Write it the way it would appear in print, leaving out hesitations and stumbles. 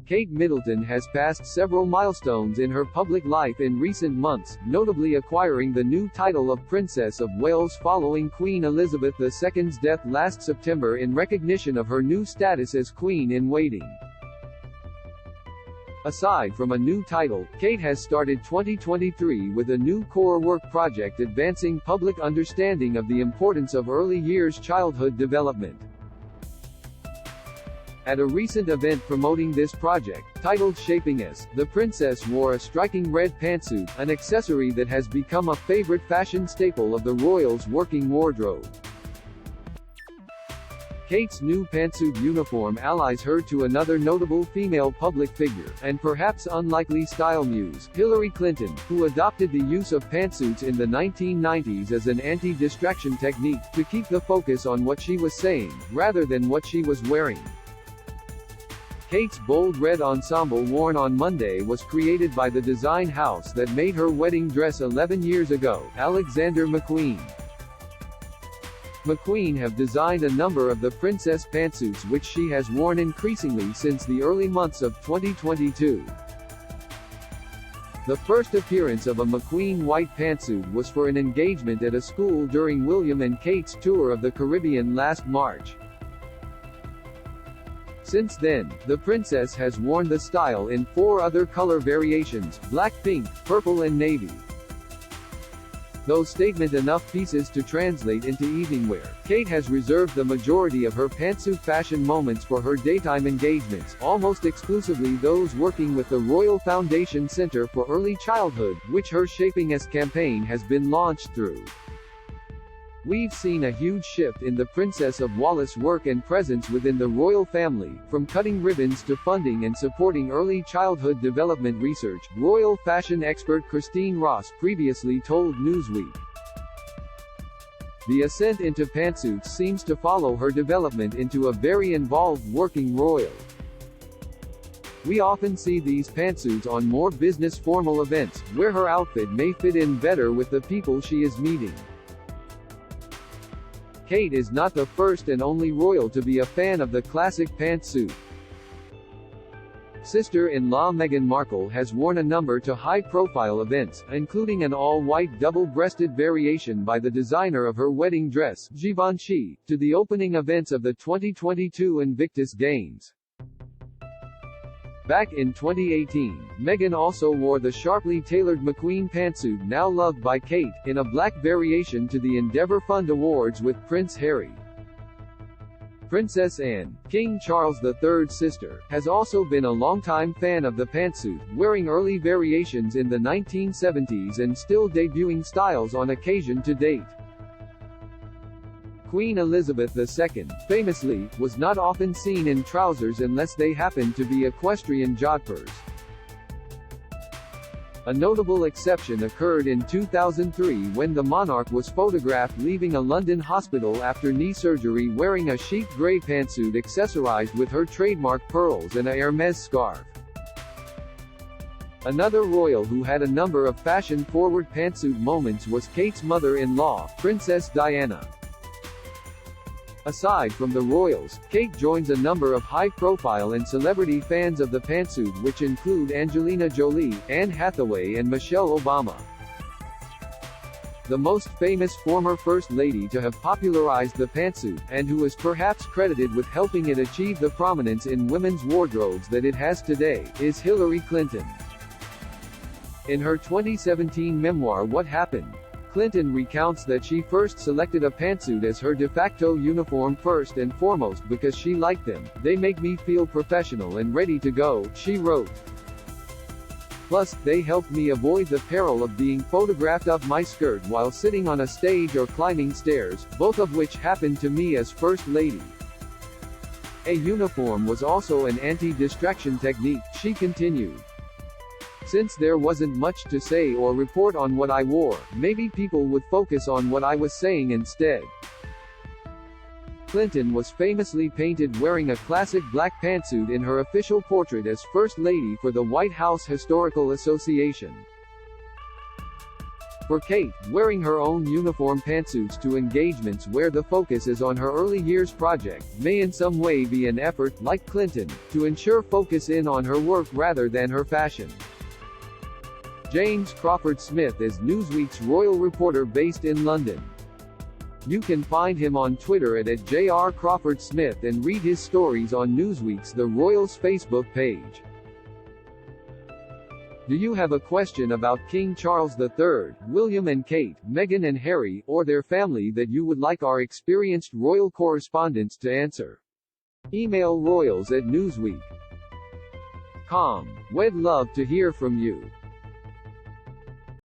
Kate Middleton has passed several milestones in her public life in recent months, notably acquiring the new title of Princess of Wales following Queen Elizabeth II's death last September in recognition of her new status as Queen in Waiting. Aside from a new title, Kate has started 2023 with a new core work project advancing public understanding of the importance of early years childhood development. At a recent event promoting this project, titled Shaping Us, the princess wore a striking red pantsuit, an accessory that has become a favorite fashion staple of the royals' working wardrobe. Kate's new pantsuit uniform allies her to another notable female public figure, and perhaps unlikely style muse, Hillary Clinton, who adopted the use of pantsuits in the 1990s as an anti-distraction technique, to keep the focus on what she was saying, rather than what she was wearing. Kate's bold red ensemble worn on Monday was created by the design house that made her wedding dress 11 years ago, Alexander McQueen. McQueen have designed a number of the princess pantsuits which she has worn increasingly since the early months of 2022. The first appearance of a McQueen white pantsuit was for an engagement at a school during William and Kate's tour of the Caribbean last March. Since then, the princess has worn the style in 4 other color variations: black, pink, purple and navy. Though statement enough pieces to translate into evening wear, Kate has reserved the majority of her pantsuit fashion moments for her daytime engagements, almost exclusively those working with the Royal Foundation Center for Early Childhood, which her Shaping Us campaign has been launched through. We've seen a huge shift in the Princess of Wales' work and presence within the royal family, from cutting ribbons to funding and supporting early childhood development research, royal fashion expert Christine Ross previously told Newsweek. The ascent into pantsuits seems to follow her development into a very involved working royal. We often see these pantsuits on more business formal events, where her outfit may fit in better with the people she is meeting. Kate is not the first and only royal to be a fan of the classic pantsuit. Sister-in-law Meghan Markle has worn a number to high-profile events, including an all-white double-breasted variation by the designer of her wedding dress, Givenchy, to the opening events of the 2022 Invictus Games. Back in 2018, Meghan also wore the sharply tailored McQueen pantsuit now loved by Kate, in a black variation to the Endeavour Fund Awards with Prince Harry. Princess Anne, King Charles III's sister, has also been a longtime fan of the pantsuit, wearing early variations in the 1970s and still debuting styles on occasion to date. Queen Elizabeth II, famously, was not often seen in trousers unless they happened to be equestrian jodhpurs. A notable exception occurred in 2003 when the monarch was photographed leaving a London hospital after knee surgery wearing a chic grey pantsuit accessorized with her trademark pearls and a Hermès scarf. Another royal who had a number of fashion-forward pantsuit moments was Kate's mother-in-law, Princess Diana. Aside from the royals, Kate joins a number of high-profile and celebrity fans of the pantsuit, which include Angelina Jolie, Anne Hathaway and Michelle Obama. The most famous former First Lady to have popularized the pantsuit, and who is perhaps credited with helping it achieve the prominence in women's wardrobes that it has today, is Hillary Clinton. In her 2017 memoir What Happened?, Clinton recounts that she first selected a pantsuit as her de facto uniform first and foremost because she liked them. "They make me feel professional and ready to go," she wrote. "Plus, they helped me avoid the peril of being photographed up my skirt while sitting on a stage or climbing stairs, both of which happened to me as First Lady." A uniform was also an anti-distraction technique, she continued. "Since there wasn't much to say or report on what I wore, maybe people would focus on what I was saying instead." Clinton was famously painted wearing a classic black pantsuit in her official portrait as First Lady for the White House Historical Association. For Kate, wearing her own uniform pantsuits to engagements where the focus is on her early years project, may in some way be an effort, like Clinton, to ensure focus in on her work rather than her fashion. James Crawford Smith is Newsweek's royal reporter based in London. You can find him on Twitter at @JR Crawford Smith and read his stories on Newsweek's The Royals Facebook page. Do you have a question about King Charles III, William and Kate, Meghan and Harry, or their family that you would like our experienced royal correspondents to answer? Email royals@newsweek.com. We'd love to hear from you.